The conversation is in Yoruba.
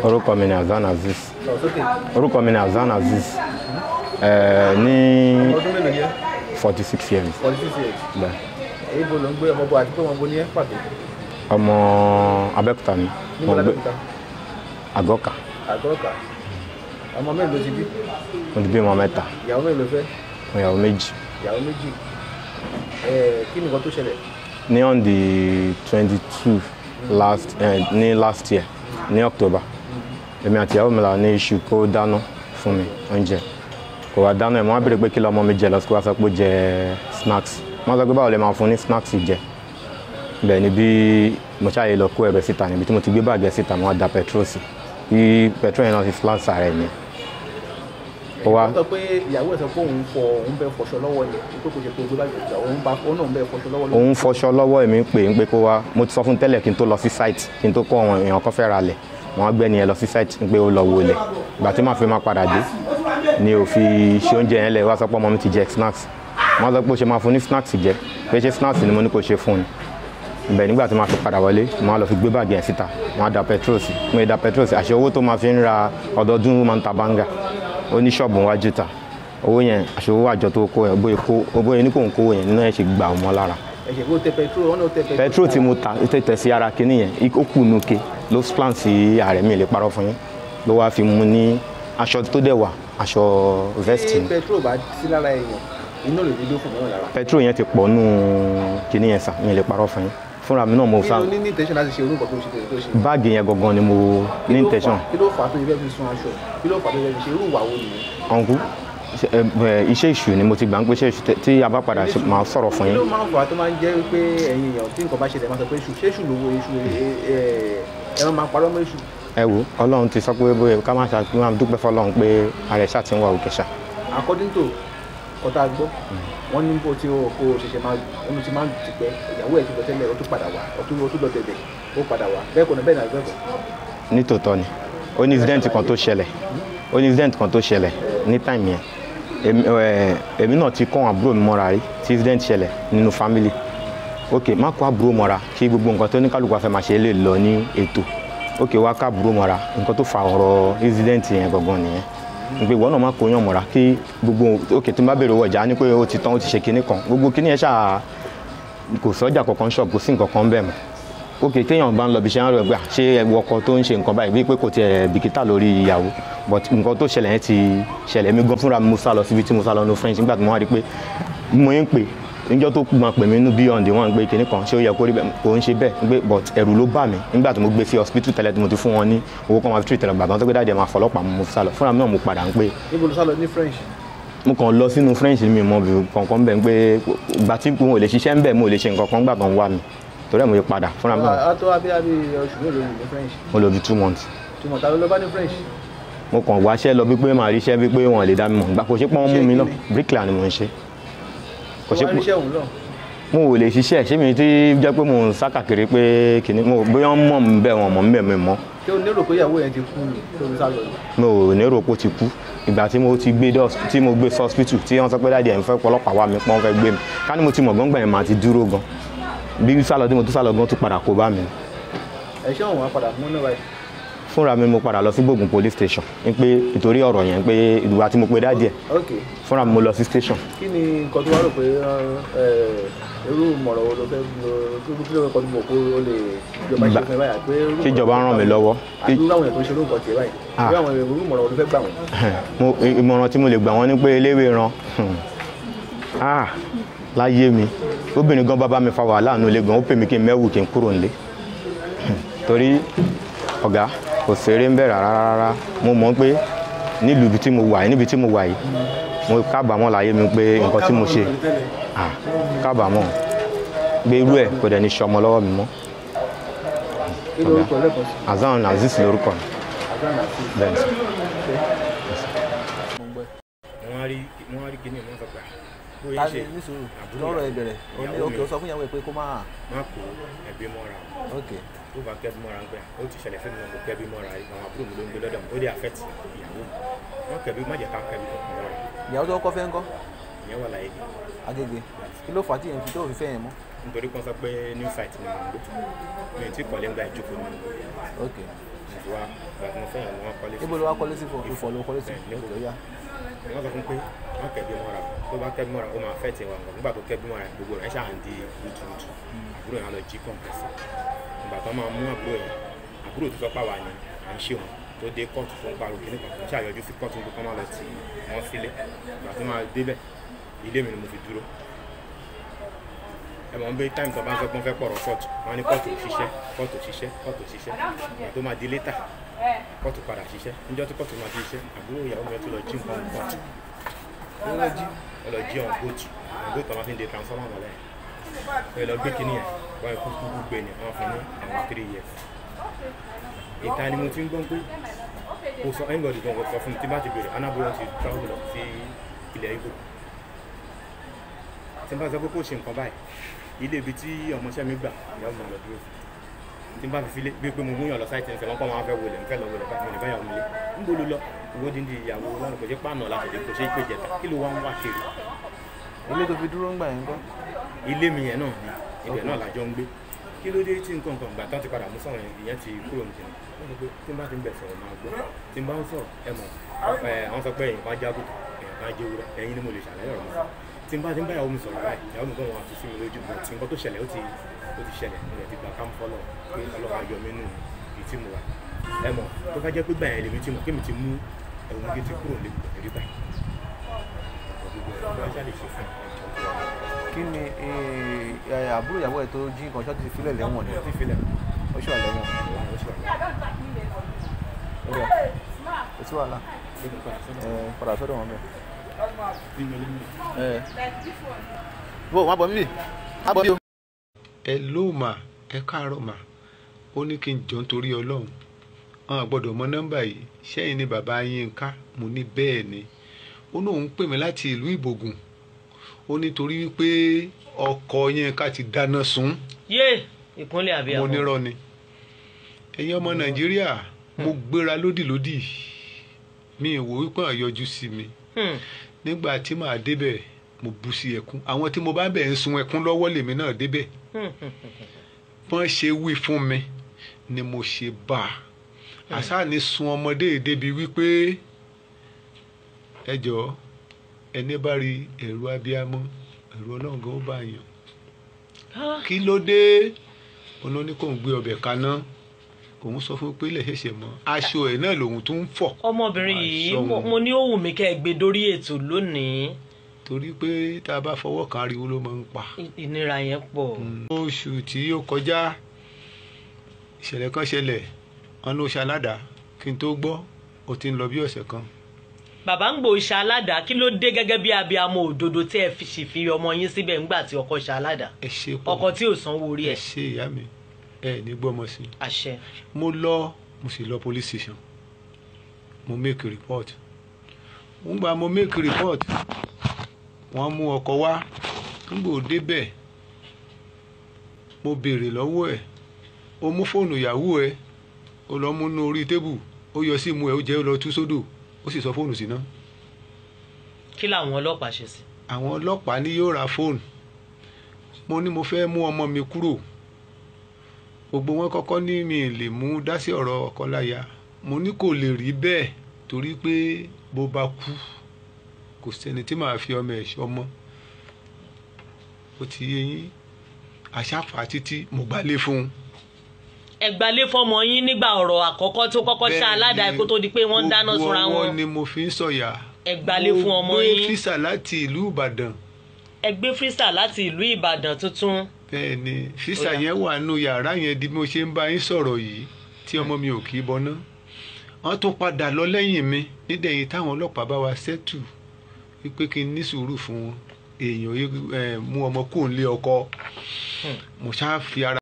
orúkọ mi ni Hassan Azeez. Orúkọ mi ni Hassan Azeez. Ní 46 years. 46 years. Bẹ́ẹ̀. Èyí bo ló ń gbé ọmọ bọ̀ àti pé ọmọ bo ní ẹ́ pàtó. Ọmọ Abẹ́òkúta ni. Níbo l'Abẹ́òkúta? Àgọ́kà. Àgọ́kà. Ọmọ mélòó ti bí? Mo ti bí ọmọ 3. Ìyàwó mélòó fẹ́? Ìyàwó 2. Ìyàwó 2. Kí ni nǹkan tó ṣẹlẹ̀? Ní on the 22 last year ní October. Èmi àti ìyàwó mi la ní issue kó dáná fún mi oúnjẹ. Kò wá dáná ẹ̀ mo wá béèrè pé kí lọ́mọ mi jẹ lọ sí kó wá sọ pé ó jẹ snacks. Mo sọ pé báwo lè máa fún ní snacks jẹ. Bẹ́ẹ̀ ni bí mo ṣáà yẹ lọ kó ẹ̀bẹ̀ síta níbi tí mo ti gbé báàgì síta mo wá da petrol sí. Bí petrol yẹn náà ti flat sára ẹ̀ ni. Ó wá sọ pé ìyàwó ẹ̀ sọ pé òun bẹ fọṣọ lọ́wọ́ ni pé kò ṣe pé òun náà bẹ fọṣọ lọ́wọ́. Òun fọṣọ lọ́wọ́ èmi pé kó wá mo ti sọ fún tẹ́lẹ̀ kí n tó lọ sí site kí n tó kó àwọn èèyàn kan fẹ́ ra lẹ̀ wọ́n gbé ni ẹ lọ sí site pé ó lọ wo lẹ̀ ìgbà tí màá fi máa padà dé ni ò fi ṣe oúnjẹ yẹn lẹ̀ wá sọ pé ọmọ mi ti jẹ snacks wọ́n sọ pé ó ṣe máa fún ní snacks jẹ pé ṣé snacks ni mo ní kó ṣe fún un bẹ́ẹ̀ nígbà tí màá fi padà wọlé màá lọ fi gbé báàgì yẹn síta màá da petrol sí mo da petrol sí àṣẹ owó tó máa fi ń ra ọdọọdún máa ń ta báńgà ó ní ṣọ́ọ̀bù wájú ta owó yẹn àṣẹ owó àjọ tó kó yẹn bóyá ní kò ń kówó yẹn nínú ẹ̀ ṣe gbà ọmọ lára. Petrol tí mo ta tẹ̀ sí ara kínní yẹn ó kù nuke ló plan sí ààrẹ mi lè parọ́ fún yín ló wáá fi mú ní aṣọ tó dẹ̀ wà aṣọ vest ni. Petrol bá sí lára èèyàn iná lè dídó fún mi lára. Petrol yẹn ti pọ̀ nù kínní yẹn sà mi lè parọ́ fún yín fúnra mi náà mo sá. kí ló ní intention láti ṣe orúkọ tó ṣe. báàgì yẹn gangan ni mo ní intention. kí ló fà á tó yẹ fi sun aṣọ kí ló fà á tó yẹ fi ṣe irú ìwà wo nìyẹn. ọ̀nkú iṣẹ́ ìṣù ni mo ti gbà ń pé iṣẹ́ ìṣù tí a bá padà máa sọ̀rọ̀ fún yín. kí ló máa ń fà á tó máa ń jẹ́ pé ẹ̀yin èèyàn tí nǹkan bá ṣẹlẹ̀ máa sọ pé ṣéṣù lówó iṣu ẹ̀rọ máa parọ́ mọ́ iṣu. ẹ wo Ọlọ́run ti sọ pé bóyá ká máa dúpẹ́ fọlọ́run pé ààrẹ ṣáà ti ń wà òkè ṣá. according to kọta gbọ́ wọ́n ní bó ti kó ṣẹ̀ṣẹ̀ máa ẹnu ti máa ń ti pẹ́ ìyàwó ẹ̀ ti lọ tẹ́lẹ̀ ó tún padà wá ó tún lọ tẹ̀lẹ̀ ó padà wá bẹ́ẹ̀ kọ́ ni bẹ́ẹ̀ náà gbẹ́bọ̀. nítòótọ́ ni ó ní incident kan tó ṣẹlẹ̀ ní time yẹn èmi náà ti kọ́ àbúrò mi mọ́ra rí tí incident ṣẹlẹ̀ nínú family ok má kó àbúrò mọ́ra kí gbogbo nǹkan tó ní kálukú afẹ́ máa ṣe lè lọ ní ètò ok wá ká àbúrò mọ́ra nǹkan tó fa ọ̀rọ̀ incident yẹn gangan nìyẹn gbé ìwọ náà má kó yàn mọ́ra kí gbogbo ok tí n bá bèrè owó ọjà ní pé ó ti tán ó ti ṣe kinní kan gbogbo kinní yẹn ṣáà kò sọ́jà kankan ṣọ́ọ̀bù kò sí nǹkan kan bẹ́ẹ̀ mọ́ ok téèyàn bá ń lọ bí ṣe ń rẹ̀ gbà ṣé ọkọ tó ń ṣe nǹkan báyìí bí pé kò tiẹ̀ bìkítà lórí ìyàwó but nǹkan tó ṣẹlẹ̀ yẹn ti ṣẹlẹ̀ mi gan fúnra mi mo sá lọ síbi tí mo sá lọ ní French nígbà tí mo wá rí pé mo ń pè níjọ́ tó máa pè mí nínú beyond wọn gbé kinní kan ṣé ó yẹ kó rí bẹ́ẹ̀ kò ń ṣe bẹ́ẹ̀ gbé but ẹ̀rù ló bà mí nígbà tí mo gbé sí hospital tẹ́lẹ̀ tí mo ti fún wọn ní owó kan máa fi treat tẹ́lẹ̀ gbàgbọ́n tó gbé dáadé máa fọlọ́pàá mo sá lọ fúnra mi náà mo padà ń pè. níbo ló sá lọ ní French. mo kàn lọ sínú French mi mọ bí kankan bẹ́ẹ̀ pé ìgbà tí mo lè ṣiṣẹ́ ń bẹ̀ mo lè ṣe nǹkan kan gbà tó ń wá mi torí ẹ̀ mo yẹ padà fúnra mi náà. a tó abẹ́ oṣù mélòó ní French. mo lọ bí 2 months. 2 months àlọ́ lọ bá ní French. mo kàn wáṣẹ́ lọ bí pé màá ríṣẹ́ bí pé wọ́n lè dá mi mọ̀ gbà kò ṣe pọ́n mú mi náà bricklayer ni mo ń ṣe. kò ṣe pé mo ò lè ṣiṣẹ́ ṣé mi ti jẹ́ pé mo ń sá kàkiri pé kìnní mo bóyá mọ̀ mi bẹ́ẹ̀ wọn mọ̀ mi bẹ́ẹ̀ mi mọ́. ṣé o lérò pé ìyàwó yẹn ti kú ni tó ń sá lọ yìí. mo ò lérò pé ó ti kú ìgbà tí mo gbé sí hospital tí wọ́n sọ pé dáadé ẹ̀ ń fẹ́ pọlọ́pàá wá mi pọ́n fẹ́ gbé mi ká ní mo ti mọ̀ gbọ́ngbà yẹn máa ti dúró gan bí sálọ tí mo tún sálọ gan tún padà kó bá mi. ẹ ṣé òun wá padà mú náà báyìí. fúnra mi mo padà lọ sí Gbógun police station ní pé nítorí ọ̀rọ̀ yẹn pé ìdùnnú tí mo pe dáadé ẹ̀ fúnra mi mo lọ sí station. kí ni nǹkan tó wá rò pé irú ìmọ̀ràn wo ló fẹ́ kí ló fẹ́ kọ́ tó mọ̀ pé ó lè ìjọba ṣe fẹ́ báyà pé kí ìjọba ràn mí lọ́wọ́. àdúrà àwọn èèyàn tó ń ṣe orúkọ tiẹ̀ báyìí irú àwọn irú ìmọ̀ràn wo ló fẹ́ gbà wọ́n. ìmọ̀ràn tí mo lè gbà wọ́n ní pé eléwé ran láyé mi obìnrin gan bàbá mi fa wàhálà nù ilé gan ó pè mí kí n mẹ́wù kí n kúrò nílé torí ọ̀gá kò ṣeré ń bẹ̀rẹ̀ rárá mo mọ̀ pé níbi tí mo wà yìí mo kábàámọ̀ láyé mi pé nǹkan tí mo ṣe kábàámọ̀ gbé irú ẹ̀ kò dẹ̀ ní ṣọmọ lọ́wọ́ mi mọ́. Hassan Azeez lórúkọ mi. bẹ́ẹ̀ ni. wọ́n rí kíní ìmọ̀ sọ̀gbà bóyá ṣe lọ́rọ̀ ẹ bẹ̀rẹ̀ òkè ó sọ fún ìyàwó ẹ pé kó má kó ẹbí mọ́ra tó bá kẹ́bí mọ́ra ń pẹ́ ó ti ṣẹlẹ̀ fún mi náà kó kẹ́bí mọ́ra àwọn àbúrò mi ló ń gbé lọ́dọ̀ mi ó dé affect ìyàwó mi wọ́n kẹ́bí má jẹ́ ká kẹ́bí kankan lọ́rọ̀. ìyàwó tó kọ́ fẹ́ ń kọ́. ìyẹn wà láyé Agége kí ló fà á tí yẹn fi tó fi fẹ́ yẹn mọ́. nítorí kan sọ pé new site ni mo ń gbé mi ò tí kọ́lé ń gba ìjókòó ni mo ń gbé. wá ìgbà tí mo fẹ́yàn ni wọ́n kọ́lé sí. níbo ló wá kọ́lé sí fún ìfọ̀ ló kọ́lé sí ìfọ̀ yá. wọ́n sọ fún pé wọ́n kẹ́bí mọ́ra tó bá kẹ́bí mọ́ra ó máa fẹ́ tiẹ̀ wà nǹkan nígbà tó kẹ́bí mọ́ra gbogbo rẹ̀ ṣáà ń di rúturùtù àbúrò yẹn lọ jí kọ̀ǹpẹ́sì ìgbà tó máa mú àbúrò yẹn àbúrò tó sọ́pà wà ní à ń ṣe wọn tó dé kóòtù fún pariwo kìnnì kan ṣáà yọjú sí kóòtù nígbà tó máa lọ tì wọ́n sílé ìgbà tó máa débẹ̀ ilé mi ni mo fi dúró ẹ mọ̀ ń bẹ táìmù tó bá ń fẹ́ pọ́n fẹ́ pọ̀rọ̀ kóòtù wọn ní kóòtù òṣìṣẹ́ ìgbà tó máa di létà kóòtù padà ṣiṣẹ́ níjọ́ tí kóòtù máa fi ṣiṣẹ́ àbúrò ìyàwó mi tó lọ jí nǹkan kóòtù ó lọ jí ọ̀hún bóòtù máa fi ń de transformer mọ́lẹ̀ ẹ lọ gbé kínní yẹn wọ́n kú kúkú gbé ni wọ́n fún ní àwọn 3 years ìta ni mo ti ń gbọ́n pé kò sọ anybody gan sọ fún mi tí bá ti bèrè anábòrò ti travel lọ sí ilẹ̀ Ìgbò tí n bá sọ pé kò ṣe nǹkan báyìí ilé ibi tí ọmọọṣẹ́ mi gbà ìyàwó mi lọ dúró tí n bá fi filé bí pé mo múyàn lọ sáìtì ẹsẹ̀ wọn kọ́ wọn fẹ́ wọlé nfẹ́ lọ wọlé báyìí mo lè báyàwó mi lé ń bolo lọ owó díndín ìyàwó wọn kò ṣe pàànà láti dé kò ṣe pé jẹta kí ló wá ń wá kiri. ilé tó fi dúró ń gbà yẹn kọ́. ilé mi yẹn náà ni ibẹ̀ náà làjọ ń gbé kí ló dé tí nǹkan gbà tán ti padà mú sọ̀rọ̀ ìyẹn ti kúrò ní jẹun wọ́n sọ pé tí n bá ti ń bẹ̀ sọ̀rọ̀ máa gbọ́ tí n bá ń sọ̀rọ̀ ẹ mọ̀ àwọn sọ pé èèyàn kan jágùn èèyàn kan jẹ́ wúrẹ́ ẹ̀yin ni mo lè ṣàlàyé ọ̀rọ̀ mi tí n bá ti ń báyàwó mi sọ̀rọ̀ báyìí ìyàwó mi gan wọn àti sí mi lójú bọ̀ tí nǹkan tó ṣẹlẹ̀ ó ti ṣẹlẹ̀ mo lè ti gbà kámú fọ́lọ̀ pé ọlọ́wọ́ ayọ̀ mi nù ìdí tí mo wà ẹ mọ̀ tó bá jẹ́ pé gbà yẹn lèmi ti mọ̀ kémi ti mú ẹ̀wọ̀n mi ti kúrò lè rí báyìí kí ni àbúrò ìyàwó ẹ̀ tó jí nǹkan ṣọ́ọ́ ti filẹ̀ lẹ́wọ̀n ni ó ṣì wà lẹ́wọ̀n ó sì wàhálà padà sọ́dọ̀ wọn bẹ́ẹ̀. bó wàá bọ̀ mí á bọ̀ mí o. ẹ ló mà ẹ káàárọ̀ mà ó ní kí n jọ nítorí Ọlọ́run àwọn àgbọ́dọ̀ mọ nọ́mbà yìí ṣẹ́yìn ni bàbá Yínká mo ní bẹ́ẹ̀ ni ó ní òun pè mí láti ìlú Ìbògùn ó nítorí wípé ọkọ Yínká ti dáná sun. ìkúnlẹ̀ àbíyamọ. mo nírọ́ ni ẹ̀yin ọmọ Nàìjíríà mo gbéra lódìlódì mi ò wò wípé àyọjú sí mi nígbà tí màá débẹ̀ mo bú sí ẹkún àwọn tí mo bá bẹ̀ ń sun ẹkún lọ́wọ́ lèmi náà débẹ̀ wọ́n ṣe wí fún mi ni mo ṣe bá a àṣà ní sun ọmọdé débi wípé ẹ jọ̀ọ́ ẹni bá rí ẹ̀rù abiyamọ ẹ̀rù Ọlọ́run gan ó bá yàn kí ló dé olóní kò ń gbé ọbẹ̀ kaná òun sọ fún pé ilẹ̀ ṣẹ̀ṣẹ̀ mọ́ aṣọ ẹ̀ náà lòun tún ń fọ̀. ọmọbìnrin yìí mo ní ó wù mí kẹ́ ẹ gbé dórí ètò lónìí. torí pé tá a bá fọwọ́ kan ariwo ló máa ń pa. ìnira yẹn pọ̀. oṣù tí ó kọjá ìṣẹ̀lẹ̀ kan ṣẹlẹ̀ wọn ló ṣe aládàá kí n tó gbọ́ ó ti ń lọ bí ọ̀sẹ̀ kan. bàbá ń gbò ṣe aládàá kí ló dé gẹ́gẹ́ bí abiyamọ òdodo tí ẹ sì fi ọmọ yín síbẹ̀ ńgbà tí ọkọ ṣe aládàá. ẹ ṣe pọ̀ ọkọ tí ò sanwó orí ẹ̀. ẹ ṣe ìyá mi ẹ ní gbọ́mọ sí. àṣẹ. mo sì lọ police station mo make a report ngbà mo make a report wọ́n mú ọkọ wá ngbò débẹ̀ mo béèrè lọ́wọ́ ẹ̀ ó mú fóònù ìyàwó ẹ̀ ó lọ mú nú orí tébù ó yọ sí imú ẹ̀ ó jẹ́ ó lọ tú sódò ó sì sọ fóònù sí náà. kí làwọn ọlọ́pàá ṣe sí. àwọn ọlọ́pàá ní yóò ra fóònù mo ní mo fẹ́ mú ọmọ mi kúrò gbogbo wọn kọ́kọ́ ní mi lè mú dá sí ọ̀rọ̀ ọkọ láya mo ní kò lè rí bẹ́ẹ̀ torí pé bó bá kú kò sẹ́ni tí màá fi ọmọ ẹ̀ ṣọmọ ó ti yé yín àṣàfà títí mo gbálé fún un. ẹ gbálé fọmọ yín nígbà ọ̀rọ̀ àkọ́kọ́ tó kọ́kọ́ ṣe aládàá kó tó di pé wọ́n ń dáná sunra wọn. gbogbo ọwọ́ ni mo fi ń sọ̀yà. ẹ gbálé fún ọmọ yín. mo gbé físà láti ìlú Ìbàdàn. ẹ gbé físà láti ìlú Ìbàdàn tuntun. bẹ́ẹ̀ ni físà yẹn wà nù yàrá yẹn di mo ṣe ń bá yín sọ̀rọ̀ yìí tí ọmọ mi ò kì í bọná wọ́n tún padà lọ lẹ́yìn mi nídẹ̀yìn táwọn ọlọ́pàá bá wa ṣẹ́tù wípé kí n ní sùúrù fún wọn èèyàn mú ọmọ kúrò nílé ọkọ mo ṣáà fi ara.